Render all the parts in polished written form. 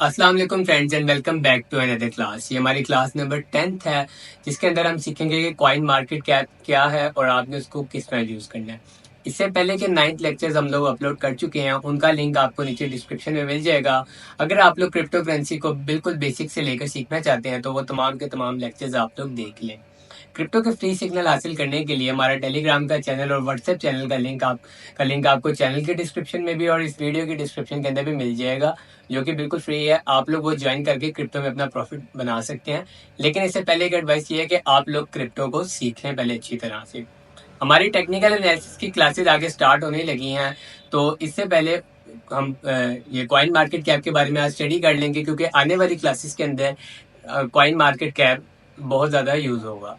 अस्सलाम वालेकुम friends and welcome back to another class. ये हमारी क्लास नंबर 10th है, जिसके अंदर हम सीखेंगे कि कॉइन मार्केट कैप क्या है और आपने उसको किस तरह यूज करना है। इससे पहले के 9th लेक्चर्स हम लोग अपलोड कर चुके हैं, उनका लिंक आपको नीचे डिस्क्रिप्शन में मिल जाएगा। अगर आप लोग क्रिप्टो करेंसी को बिल्कुल बेसिक से लेकर सीखना चाहते हैं तो वो तमाम के तमाम लेक्चर्स आप लोग देख लें। क्रिप्टो के फ्री सिग्नल हासिल करने के लिए हमारा टेलीग्राम का चैनल और व्हाट्सएप चैनल का लिंक आपको चैनल के डिस्क्रिप्शन में भी और इस वीडियो की डिस्क्रिप्शन के अंदर भी मिल जाएगा, जो कि बिल्कुल फ्री है। आप लोग वो ज्वाइन करके क्रिप्टो में अपना प्रॉफिट बना सकते हैं। लेकिन इससे पहले एक एडवाइस ये है कि आप लोग क्रिप्टो को सीख लें पहले अच्छी तरह से। हमारी टेक्निकल एनालिसिस की क्लासेस आगे स्टार्ट होने लगी हैं, तो इससे पहले हम ये कॉइन मार्केट कैप के बारे में आज स्टडी कर लेंगे, क्योंकि आने वाली क्लासेस के अंदर कॉइन मार्केट कैप बहुत ज़्यादा यूज़ होगा।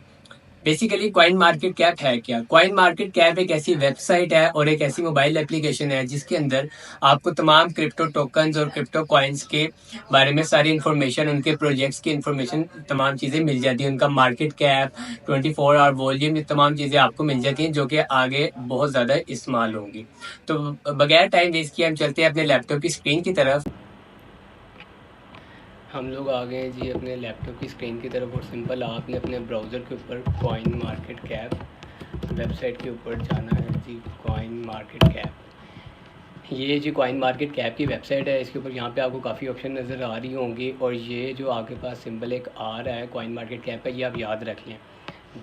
बेसिकली कॉइन मार्केट कैप है क्या? कॉइन मार्केट कैप एक ऐसी वेबसाइट है और एक ऐसी मोबाइल एप्लीकेशन है जिसके अंदर आपको तमाम क्रिप्टो टोकन्स और क्रिप्टो कॉइन्स के बारे में सारी इन्फॉर्मेशन, उनके प्रोजेक्ट्स की इन्फॉर्मेशन, तमाम चीज़ें मिल जाती हैं। उनका मार्केट कैप, 24 आवर वॉल्यूम, ये तमाम चीज़ें आपको मिल जाती हैं जो कि आगे बहुत ज़्यादा इस्तेमाल होंगी। तो बगैर टाइम वेस्ट किए हम चलते हैं अपने लैपटॉप की स्क्रीन की तरफ। हम लोग आ गए जी अपने लैपटॉप की स्क्रीन की तरफ और सिंपल आपने अपने ब्राउज़र के ऊपर कॉइन मार्केट कैप वेबसाइट के ऊपर जाना है जी। कॉइन मार्केट कैप, ये जी कॉइन मार्केट कैप की वेबसाइट है। इसके ऊपर यहाँ पे आपको काफ़ी ऑप्शन नज़र आ रही होंगी और ये जो आपके पास सिंबल एक आ रहा है कॉइन मार्केट कैप का, ये आप याद रख लें।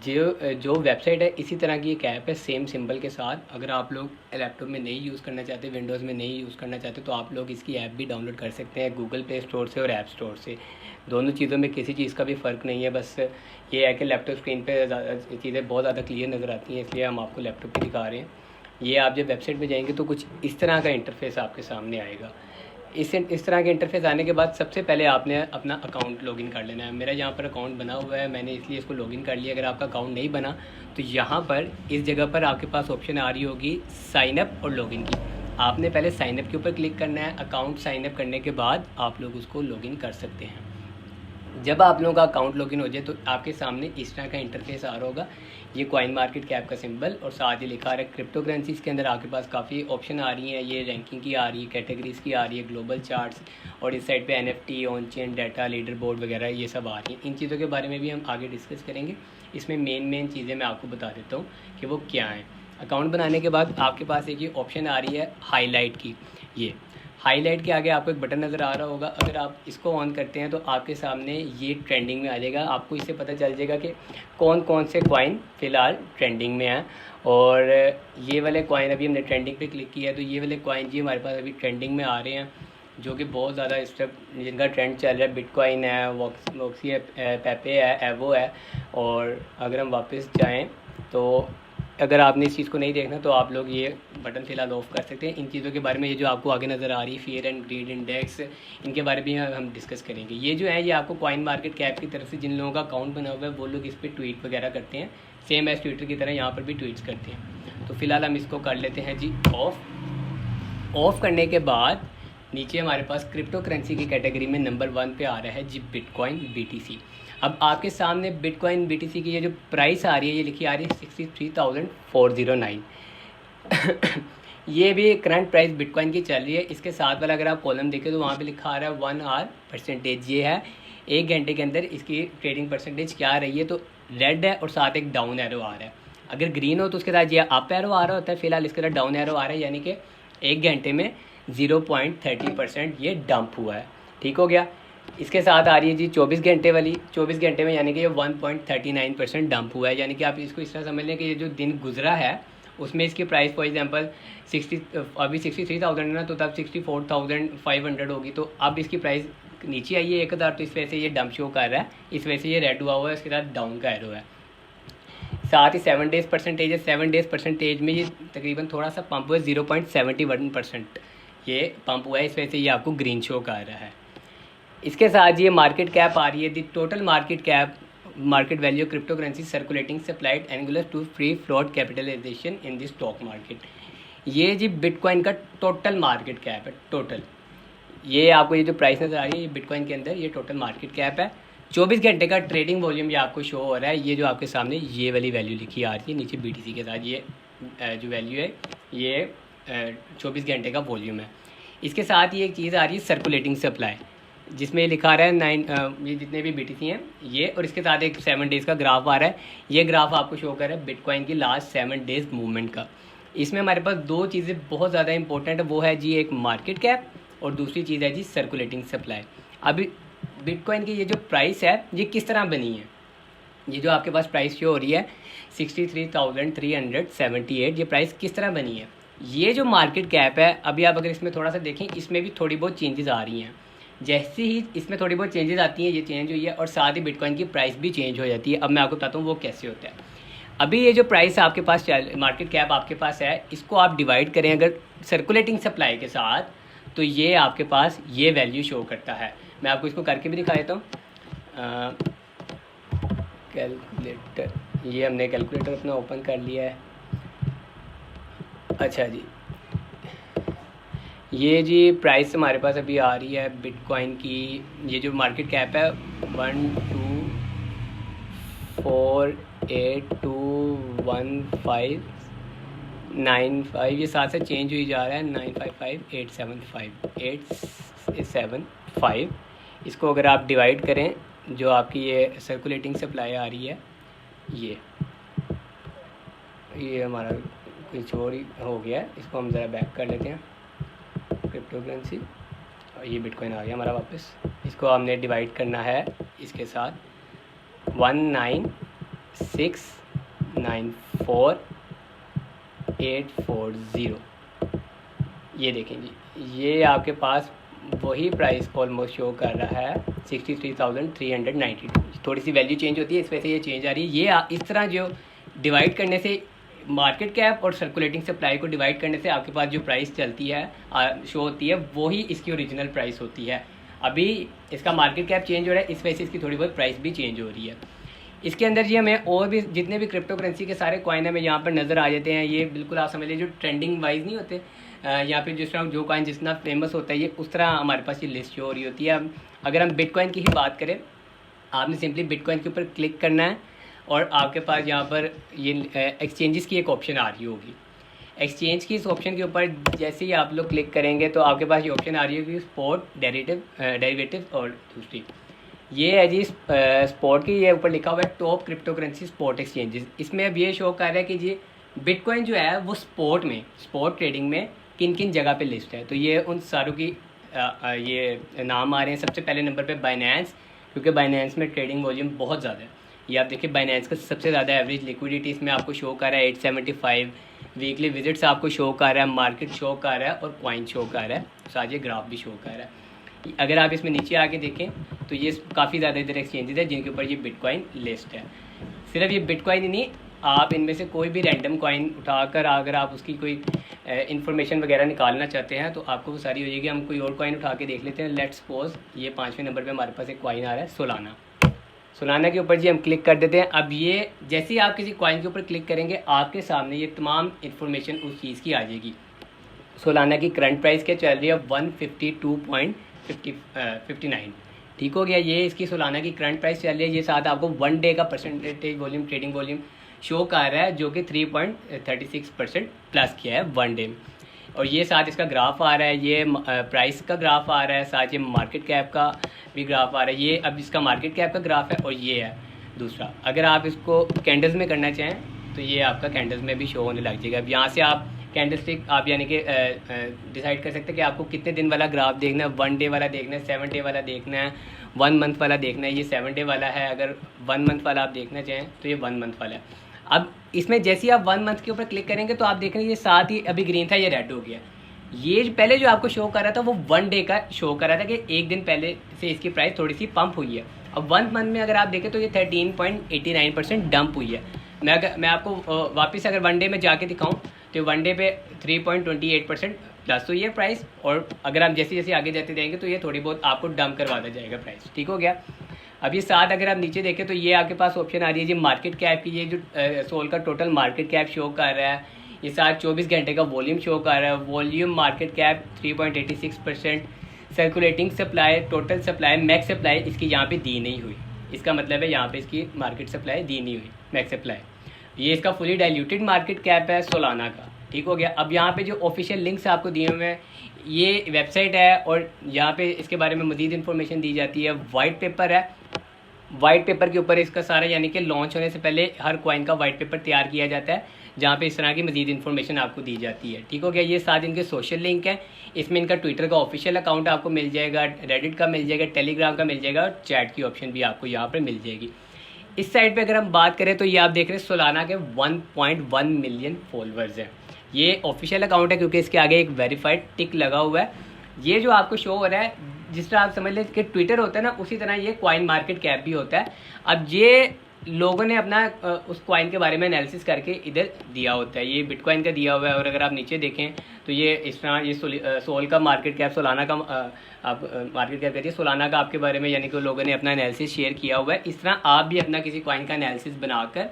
जो जो वेबसाइट है इसी तरह की एक ऐप है सेम सिंबल के साथ। अगर आप लोग लैपटॉप में नहीं यूज़ करना चाहते, विंडोज़ में नहीं यूज़ करना चाहते, तो आप लोग इसकी ऐप भी डाउनलोड कर सकते हैं गूगल प्ले स्टोर से और ऐप स्टोर से। दोनों चीज़ों में किसी चीज़ का भी फ़र्क नहीं है, बस ये है कि लैपटॉप स्क्रीन पे चीज़ें बहुत ज़्यादा क्लियर नज़र आती हैं, इसलिए हम आपको लैपटॉप पर दिखा रहे हैं। ये आप जब वेबसाइट पर जाएंगे तो कुछ इस तरह का इंटरफेस आपके सामने आएगा। इस तरह के इंटरफेस आने के बाद सबसे पहले आपने अपना अकाउंट लॉगिन कर लेना है। मेरा यहाँ पर अकाउंट बना हुआ है, मैंने इसलिए इसको लॉगिन कर लिया। अगर आपका अकाउंट नहीं बना तो यहाँ पर इस जगह पर आपके पास ऑप्शन आ रही होगी साइन अप और लॉगिन की। आपने पहले साइन अप के ऊपर क्लिक करना है। अकाउंट साइन अप करने के बाद आप लोग उसको लॉगिन कर सकते हैं। जब आप लोगों का अकाउंट लॉगिन हो जाए तो आपके सामने इस तरह का इंटरफेस आ रहा होगा। ये कॉइन मार्केट कैप का सिंबल और साथ ही लिखा आ रहा है क्रिप्टो करेंसीज़। के अंदर आपके पास काफ़ी ऑप्शन आ रही हैं। ये रैंकिंग की आ रही है, कैटेगरीज़ की आ रही है, ग्लोबल चार्ट्स, और इस साइड पे NFT, on chain data, leader board वगैरह ये सब आ रही हैं। इन चीज़ों के बारे में भी हम आगे डिस्कस करेंगे। इसमें मेन चीज़ें मैं आपको बता देता हूँ कि वो क्या हैं। अकाउंट बनाने के बाद आपके पास एक ये ऑप्शन आ रही है हाईलाइट की। ये हाईलाइट के आगे आपको एक बटन नज़र आ रहा होगा। अगर आप इसको ऑन करते हैं तो आपके सामने ये ट्रेंडिंग में आ जाएगा। आपको इससे पता चल जाएगा कि कौन कौन से कॉइन फ़िलहाल ट्रेंडिंग में हैं। और ये वाले कॉइन अभी हमने ट्रेंडिंग पे क्लिक किया है, तो ये वाले कॉइन जी हमारे पास अभी ट्रेंडिंग में आ रहे हैं, जो कि बहुत ज़्यादा इस टाइम जिनका ट्रेंड चल रहा है। बिटकॉइन है, वॉक्सी है, पेपे है, एवो है। और अगर हम वापस जाएँ तो अगर आपने इस चीज़ को नहीं देखना तो आप लोग ये बटन फ़िलहाल ऑफ कर सकते हैं। इन चीज़ों के बारे में ये जो आपको आगे नज़र आ रही है फियर एंड ग्रीड इंडेक्स, इनके बारे में हम डिस्कस करेंगे। ये जो है ये आपको कॉइन मार्केट कैप की तरफ से जिन लोगों का अकाउंट बना हुआ है वो लोग इस पर ट्वीट वगैरह करते हैं, सेम एज ट्विटर की तरह यहाँ पर भी ट्वीट्स करते हैं। तो फ़िलहाल हम इसको कर लेते हैं जी ऑफ करने के बाद नीचे हमारे पास क्रिप्टो करेंसी की कैटेगरी में नंबर 1 पे आ रहा है जी बिटकॉइन BTC। अब आपके सामने बिटकॉइन BTC की ये जो प्राइस आ रही है ये लिखी आ रही है 63,409। ये भी करंट प्राइस बिटकॉइन की चल रही है। इसके साथ वाला अगर आप कॉलम देखें तो वहाँ पे लिखा आ रहा है 1 आवर परसेंटेज। ये है 1 घंटे के अंदर इसकी ट्रेडिंग परसेंटेज क्या आ रही है। तो रेड है और साथ एक डाउन एरो आ रहा है। अगर ग्रीन हो तो उसके साथ ये अप एरो आ रहा होता है, फिलहाल इसके साथ डाउन एरो आ रहा है, यानी कि 1 घंटे में 0.30% ये डंप हुआ है। ठीक हो गया। इसके साथ आ रही है जी 24 घंटे वाली। 24 घंटे में यानी कि ये 1.39% डंप हुआ है। यानी कि आप इसको इस तरह समझ लें कि ये जो दिन गुजरा है उसमें इसकी प्राइस फॉर एग्जांपल 60 अभी 63,000 है ना, तो तब 64,500 होगी। तो अब इसकी प्राइस नीचे आई है 1,000, तो इस वजह से ये डंप शो कर रहा है, इस वजह से ये रेड हुआ हुआ है, इसके साथ डाउन का एरो है। साथ ही 7 डेज़ परसेंटेज है। 7 डेज़ परसेंटेज में ये तकरीबन थोड़ा सा पंप हुआ है, 0.71% ये पंप हुआ है, इस वजह से ये आपको ग्रीन शो कर रहा है। इसके साथ ये मार्केट कैप आ रही है, the total market cap, market value cryptocurrency circulating supplied angular to free float capitalisation in the stock market. ये जी बिटकॉइन का टोटल मार्केट कैप है। टोटल ये आपको ये जो प्राइस नज़र आ रही है ये बिटकॉइन के अंदर ये टोटल मार्केट कैप है। 24 घंटे का ट्रेडिंग वॉल्यूम ये आपको शो हो रहा है। ये जो आपके सामने ये वाली वैल्यू लिखी आ रही है नीचे BTC के साथ, ये जो वैल्यू है ये 24 घंटे का वॉल्यूम है। इसके साथ ही एक चीज़ आ रही है सर्कुलेटिंग सप्लाई। जिसमें ये लिखा रहा है 9 ये जितने भी BTC हैं ये, और इसके साथ एक 7 डेज़ का ग्राफ आ रहा है। ये ग्राफ आपको शो कर रहा है बिटकॉइन की लास्ट 7 डेज़ मूवमेंट का। इसमें हमारे पास दो चीज़ें बहुत ज़्यादा इंपॉर्टेंट है, वो है जी एक मार्केट कैप और दूसरी चीज़ है जी सर्कुलेटिंग सप्लाई। अभी बिटकॉइन की ये जो प्राइस है ये किस तरह बनी है, ये जो आपके पास प्राइस शो हो रही है 63,378, ये प्राइस किस तरह बनी है। ये जो मार्केट कैप है, अभी आप अगर इसमें थोड़ा सा देखें, इसमें भी थोड़ी बहुत चेंजेस आ रही हैं। जैसे ही इसमें थोड़ी बहुत चेंजेस आती हैं, ये चेंज हुई है, और साथ ही बिटकॉइन की प्राइस भी चेंज हो जाती है। अब मैं आपको बताता हूँ वो कैसे होता है। अभी ये जो प्राइस आपके पास मार्केट कैप आपके पास है, इसको आप डिवाइड करें अगर सर्कुलेटिंग सप्लाई के साथ, तो ये आपके पास ये वैल्यू शो करता है। मैं आपको इसको करके भी दिखा देता हूँ। कैलकुलेटर, ये हमने कैलकुलेटर अपना ओपन कर लिया है। अच्छा जी, ये जी प्राइस हमारे पास अभी आ रही है बिटकॉइन की, ये जो मार्केट कैप है 124821595, ये साथ से चेंज हुई जा रहा है 955875। इसको अगर आप डिवाइड करें, जो आपकी ये सर्कुलेटिंग सप्लाई आ रही है, ये हमारा कुछ और ही हो गया है, इसको हम ज़रा बैक कर लेते हैं क्रिप्टो करेंसी, और ये बिटकॉइन आ गया हमारा वापस। इसको हमने डिवाइड करना है इसके साथ 196,94840। ये देखें जी, ये आपके पास वही प्राइस ऑलमोस्ट शो कर रहा है 63,392। थोड़ी सी वैल्यू चेंज होती है, इस वजह से ये चेंज आ रही है। ये इस तरह जो डिवाइड करने से, मार्केट कैप और सर्कुलेटिंग सप्लाई को डिवाइड करने से आपके पास जो प्राइस चलती है शो होती है, वही इसकी ओरिजिनल प्राइस होती है। अभी इसका मार्केट कैप चेंज हो रहा है, इस वजह से इसकी थोड़ी बहुत प्राइस भी चेंज हो रही है। इसके अंदर जी हमें और भी जितने भी क्रिप्टो करेंसी के सारे कॉइन हमें यहाँ पर नज़र आ जाते हैं। ये बिल्कुल आप समझ लीजिए जो ट्रेंडिंग वाइज नहीं होते, यहाँ पे जिस तरह जो कॉइन जितना फेमस होता है, ये उस तरह हमारे पास ये लिस्ट शो हो रही होती है। अगर हम बिटकॉइन की ही बात करें, आपने सिंपली बिटकॉइन के ऊपर क्लिक करना है और आपके पास यहाँ पर ये एक्सचेंजेस की एक ऑप्शन आ रही होगी। एक्सचेंज की इस ऑप्शन के ऊपर जैसे ही आप लोग क्लिक करेंगे तो आपके पास ये ऑप्शन आ रही होगी स्पॉट, डेरिवेटिव और दूसरी ये है जी स्पॉट की, ये ऊपर लिखा हुआ है top crypto currency spot exchanges. इसमें अब ये शो कर रहा है कि जी बिटकॉइन जो है वो स्पॉट ट्रेडिंग में किन किन जगह पे लिस्ट है। तो ये उन सारों की ये नाम आ रहे हैं। सबसे पहले नंबर पे बाइनेंस, क्योंकि बाइनेंस में ट्रेडिंग वॉल्यूम बहुत ज़्यादा है। ये आप देखिए बाइनेंस का सबसे ज़्यादा एवरेज लिक्विडिटी इसमें आपको शो कर रहा है 875, वीकली विजिट्स आपको शो कर रहा है, मार्केट शो कर रहा है और कॉइन शो कर रहा है, साथ ये ग्राफ भी शो कर रहा है। अगर आप इसमें नीचे आके देखें तो ये काफ़ी ज़्यादा इधर एक्सचेंजेस है जिनके ऊपर ये बिटकॉइन लिस्ट है। सिर्फ ये बिटकॉइन ही नहीं, आप इनमें से कोई भी रैंडम कॉइन उठाकर अगर आप उसकी कोई इन्फॉर्मेशन वगैरह निकालना चाहते हैं तो आपको वो सारी हो जाएगी। हम कोई और कॉइन उठा के देख लेते हैं। लेट्स सपोज ये 5वें नंबर पे हमारे पास एक कॉइन आ रहा है सोलाना के ऊपर जी हम क्लिक कर देते हैं। अब ये जैसे ही आप किसी कॉइन के ऊपर क्लिक करेंगे आपके सामने ये तमाम इन्फॉर्मेशन उस चीज़ की आ जाएगी। सोलाना की करंट प्राइस क्या चल रही है 152.59, ठीक हो गया। ये इसकी सोलाना की करंट प्राइस चल रही है। ये साथ आपको 1 डे का percentage volume, trading volume show कर रहा है जो कि 3.36% प्लस किया है 1 डे में। और ये साथ इसका ग्राफ आ रहा है, ये प्राइस का ग्राफ आ रहा है, साथ ये मार्केट कैप का भी ग्राफ आ रहा है। ये अब इसका मार्केट कैप का ग्राफ है और ये है दूसरा। अगर आप इसको कैंडल्स में करना चाहें तो ये आपका कैंडल्स में भी शो होने लग जाएगा। अब यहाँ से आप कैंडल स्टिक आप यानी कि डिसाइड कर सकते हैं कि आपको कितने दिन वाला ग्राफ देखना है, 1 डे वाला देखना है, 7 डे वाला देखना है, 1 मंथ वाला देखना है। ये 7 डे वाला है। अगर 1 मंथ वाला आप देखना चाहें तो ये 1 मंथ वाला है। अब इसमें जैसे ही आप 1 मंथ के ऊपर क्लिक करेंगे तो आप देख रहे हैं ये साथ ही अभी ग्रीन था, ये रेड हो गया। ये पहले जो आपको शो कर रहा था वो 1 डे का शो कर रहा था कि एक दिन पहले से इसकी प्राइस थोड़ी सी पंप हुई है। अब 1 मंथ में अगर आप देखें तो ये 13.89% डंप हुई है। मैं आपको वापस अगर 1 डे में जाके दिखाऊं तो 1 डे पे 3.28% प्लस हुई है प्राइस। और अगर आप जैसे जैसे आगे जाते जाएंगे तो ये थोड़ी बहुत आपको डंप करवाता जाएगा प्राइस, ठीक हो गया। अब ये साथ अगर आप नीचे देखें तो ये आपके पास ऑप्शन आ रही है जी मार्केट कैप की। ये जो सोल का टोटल मार्केट कैप शो कर रहा है, ये साथ 24 घंटे का वॉल्यूम शो कर रहा है। Volume market cap 3.86%, circulating supply, total supply, max supply इसकी यहाँ पे दी नहीं हुई। इसका मतलब है यहाँ पे इसकी मार्केट सप्लाई दी नहीं हुई, मैक्स सप्लाई। ये इसका फुली डाइल्यूटेड मार्केट कैप है सोलाना का, ठीक हो गया। अब यहाँ पे जो ऑफिशियल लिंक्स आपको दिए हुए हैं, ये वेबसाइट है और यहाँ पे इसके बारे में मज़ीद इन्फॉर्मेशन दी जाती है। वाइट पेपर है, वाइट पेपर के ऊपर इसका सारा यानी कि लॉन्च होने से पहले हर कॉइन का वाइट पेपर तैयार किया जाता है, जहाँ पे इस तरह की मज़ीद इन्फॉर्मेशन आपको दी जाती है। ठीक हो गया। ये साथ इनके सोशल लिंक है, इसमें इनका ट्विटर का ऑफिशियल अकाउंट आपको मिल जाएगा, रेडिट का मिल जाएगा, टेलीग्राम का मिल जाएगा और चैट की ऑप्शन भी आपको यहाँ पर मिल जाएगी। इस साइड पे अगर हम बात करें तो ये आप देख रहे हैं सोलाना के 1.1 मिलियन फॉलोअर्स हैं। ये ऑफिशियल अकाउंट है क्योंकि इसके आगे एक वेरीफाइड टिक लगा हुआ है। ये जो आपको शो हो रहा है, जिस तरह आप समझ लें कि ट्विटर होता है ना, उसी तरह ये कॉइन मार्केट कैप भी होता है। अब ये लोगों ने अपना उस कॉइन के बारे में एनालिसिस करके इधर दिया होता है। ये बिटकॉइन का दिया हुआ है और अगर आप नीचे देखें तो ये इस तरह ये सोल का मार्केट कैप, सोलाना का आप मार्केट कैप कहती है, सोलाना का आपके बारे में यानी कि लोगों ने अपना एनालिसिस शेयर किया हुआ है। इस तरह आप भी अपना किसी कॉइन का एनालिसिस बनाकर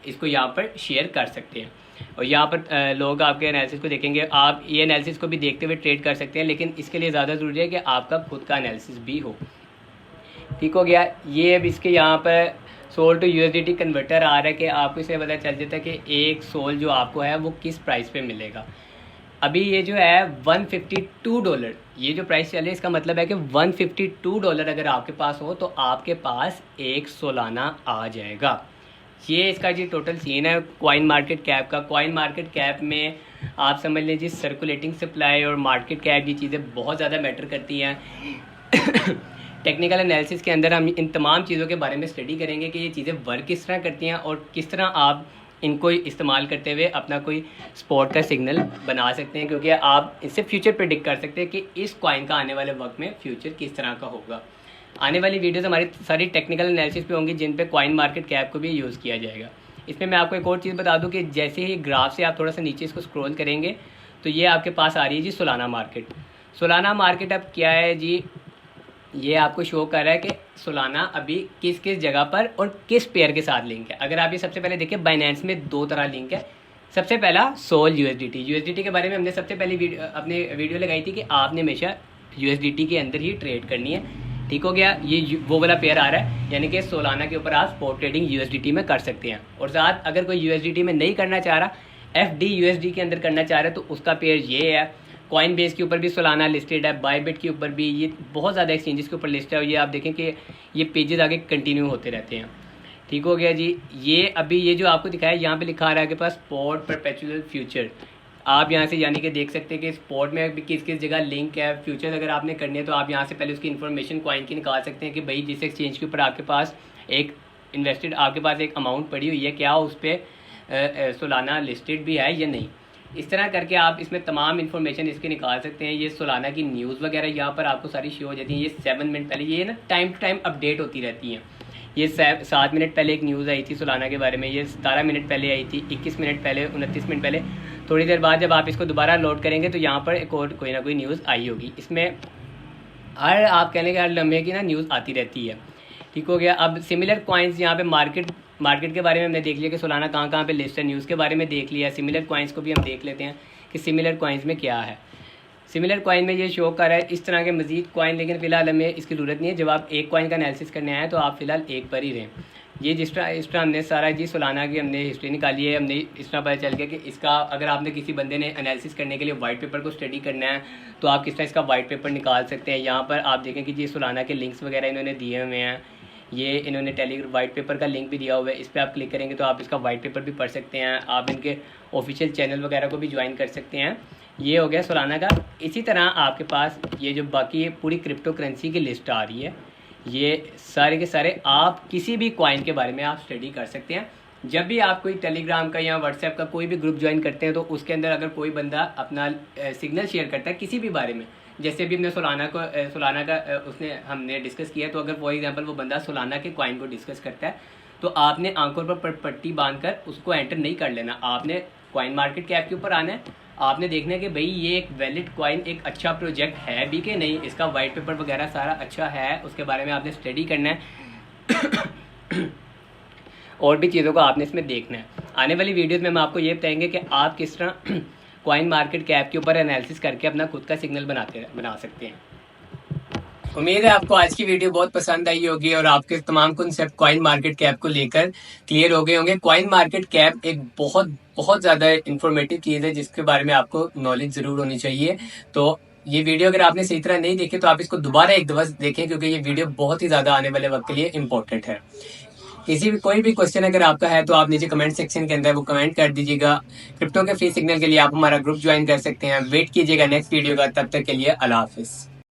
इसको यहाँ पर शेयर कर सकते हैं और यहाँ पर लोग आपके एनालिसिस को देखेंगे। आप ये एनालिसिस को भी देखते हुए ट्रेड कर सकते हैं, लेकिन इसके लिए ज़्यादा ज़रूरी है कि आपका खुद का एनालिसिस भी हो। ठीक हो गया। ये अब इसके यहाँ पर सोल टू यूएसडीटी कन्वर्टर आ रहा है कि आपको इसे पता चल जाता है कि एक सोल जो आपको है वो किस प्राइस पे मिलेगा। अभी ये जो है $152, ये जो प्राइस चल रही है इसका मतलब है कि $152 अगर आपके पास हो तो आपके पास एक सोलाना आ जाएगा। ये इसका जी टोटल सीन है कॉइन मार्केट कैप का। कॉइन मार्केट कैप में आप समझ लीजिए सर्कुलेटिंग सप्लाई और मार्केट कैप, ये चीज़ें बहुत ज़्यादा मैटर करती हैं। टेक्निकल एनालिसिस के अंदर हम इन तमाम चीज़ों के बारे में स्टडी करेंगे कि ये चीज़ें वर्क किस तरह करती हैं और किस तरह आप इनको इस्तेमाल करते हुए अपना कोई स्पॉट का सिग्नल बना सकते हैं, क्योंकि आप इससे फ्यूचर प्रेडिक्ट कर सकते हैं कि इस कॉइन का आने वाले वक्त में फ्यूचर किस तरह का होगा। आने वाली वीडियोस हमारी सारी टेक्निकल एनालिसिस पे होंगी जिन पे कॉइन मार्केट कैप को भी यूज़ किया जाएगा। इसमें मैं आपको एक और चीज़ बता दूं कि जैसे ही ग्राफ से आप थोड़ा सा नीचे इसको स्क्रॉल करेंगे तो ये आपके पास आ रही है जी सोलाना मार्केट। सोलाना मार्केट अब क्या है जी, ये आपको शो कर रहा है कि सोलाना अभी किस किस जगह पर और किस पेयर के साथ लिंक है। अगर आप ये सबसे पहले देखिए, बाइनेंस में दो तरह लिंक है। सबसे पहला सोल यूएसडीटी के बारे में हमने सबसे पहले अपने वीडियो लगाई थी कि आपने हमेशा यूएसडीटी के अंदर ही ट्रेड करनी है। ठीक हो गया। ये वो वाला पेयर आ रहा है, यानी कि सोलाना के ऊपर आप स्पॉट ट्रेडिंग यूएसडीटी में कर सकते हैं। और साथ अगर कोई यूएसडीटी में नहीं करना चाह रहा, एफडी यूएसडी के अंदर करना चाह रहा है, तो उसका पेयर ये है। कॉइन बेस के ऊपर भी सोलाना लिस्टेड है, बायबिट के ऊपर भी, ये बहुत ज़्यादा एक्सचेंजेस के ऊपर लिस्ट है और ये आप देखें कि ये पेजेस आगे कंटिन्यू होते रहते हैं। ठीक हो गया जी। ये अभी ये जो आपको दिखाया यहाँ पे लिखा आ रहा है कि पास स्पॉट परपेचुअल फ्यूचर। आप यहाँ से यानी कि देख सकते हैं कि स्पॉट में भी किस किस जगह लिंक है। फ्यूचर अगर आपने करनी है तो आप यहाँ से पहले उसकी इन्फॉर्मेशन कॉइन की निकाल सकते हैं कि भाई जिस एक्सचेंज के ऊपर आपके पास एक इन्वेस्टेड आपके पास एक अमाउंट पड़ी हुई है, क्या उस पर सोलाना लिस्टेड भी है या नहीं। इस तरह करके आप इसमें तमाम इन्फॉर्मेशन इसके निकाल सकते हैं। ये सोलाना की न्यूज़ वगैरह यहाँ पर आपको सारी शो हो जाती है। ये 7 मिनट पहले, ये ना टाइम टू टाइम अपडेट होती रहती हैं। ये 7 मिनट पहले एक न्यूज़ आई थी सोलाना के बारे में, ये 17 मिनट पहले आई थी, 21 मिनट पहले, 29 मिनट पहले। थोड़ी देर बाद जब आप इसको दोबारा लोड करेंगे तो यहाँ पर एक और कोई ना कोई न्यूज़ आई होगी। इसमें हर आप कहने के हर लम्हे की ना न्यूज़ आती रहती है। ठीक हो गया। अब सिमिलर कॉइन्स यहाँ पे मार्केट के बारे में हमने देख लिया कि सोलाना कहाँ पे लिस्ट है, न्यूज़ के बारे में देख लिया। सिमिलर कॉइन्स को भी हम देख लेते हैं कि सिमिलर कॉइन्स में क्या है। सिमिलर कॉइन में ये शो कर रहा है इस तरह के मजीद कॉइन, लेकिन फ़िलहाल हमें इसकी ज़रूरत नहीं है। जब आप एक कॉइन का एनालिसिस करने आए तो आप फ़िलहाल एक पर ही रहें। ये इस तरह हमने सारा जी सोलाना की हमने हिस्ट्री निकाली है। हमने इस तरह पता चल गया कि इसका अगर आपने किसी बंदे ने एनालिसिस करने के लिए वाइट पेपर को स्टडी करना है तो आप किस तरह इसका वाइट पेपर निकाल सकते हैं। यहाँ पर आप देखें कि जी सोलाना के लिंक्स वगैरह इन्होंने दिए हुए हैं। ये इन्होंने टेलीग्राम वाइट पेपर का लिंक भी दिया हुआ है, इस पर आप क्लिक करेंगे तो आप इसका वाइट पेपर भी पढ़ सकते हैं। आप इनके ऑफिशियल चैनल वगैरह को भी ज्वाइन कर सकते हैं। ये हो गया सोलाना का। इसी तरह आपके पास ये जो बाकी ये पूरी क्रिप्टो करेंसी की लिस्ट आ रही है, ये सारे के सारे आप किसी भी कॉइन के बारे में आप स्टडी कर सकते हैं। जब भी आप कोई टेलीग्राम का या व्हाट्सएप का कोई भी ग्रुप ज्वाइन करते हैं तो उसके अंदर अगर कोई बंदा अपना सिग्नल शेयर करता है किसी भी बारे में, जैसे भी हमने सोलाना का उसने हमने डिस्कस किया, तो अगर फॉर एग्जांपल वो बंदा सोलाना के कॉइन को डिस्कस करता है तो आपने आंखों पर पट्टी बांधकर उसको एंटर नहीं कर लेना। आपने कॉइन मार्केट कैप के ऊपर आना है, आपने देखना है कि भाई ये एक वैलिड कॉइन, एक अच्छा प्रोजेक्ट है भी कि नहीं, इसका वाइट पेपर वगैरह सारा अच्छा है, उसके बारे में आपने स्टडी करना है। और भी चीज़ों को आपने इसमें देखना है। आने वाली वीडियोस में हम आपको ये बताएंगे कि आप किस तरह कॉइन मार्केट कैप के ऊपर एनालिसिस करके अपना खुद का सिग्नल बना सकते हैं। उम्मीद है आपको आज की वीडियो बहुत पसंद आई होगी और आपके तमाम कॉन्सेप्ट कॉइन मार्केट कैप को लेकर क्लियर हो गए होंगे। कॉइन मार्केट कैप एक बहुत बहुत ज्यादा इंफॉर्मेटिव चीज है जिसके बारे में आपको नॉलेज जरूर होनी चाहिए। तो ये वीडियो अगर आपने सही तरह नहीं देखी तो आप इसको दोबारा एक दफा देखें, क्योंकि ये वीडियो बहुत ही ज्यादा आने वाले वक्त के लिए इंपॉर्टेंट है। किसी भी कोई भी क्वेश्चन अगर आपका है तो आप नीचे कमेंट सेक्शन के अंदर वो कमेंट कर दीजिएगा। क्रिप्टो के फ्री सिग्नल के लिए आप हमारा ग्रुप ज्वाइन कर सकते हैं। वेट कीजिएगा नेक्स्ट वीडियो का, तब तक के लिए अल्लाह हाफिज।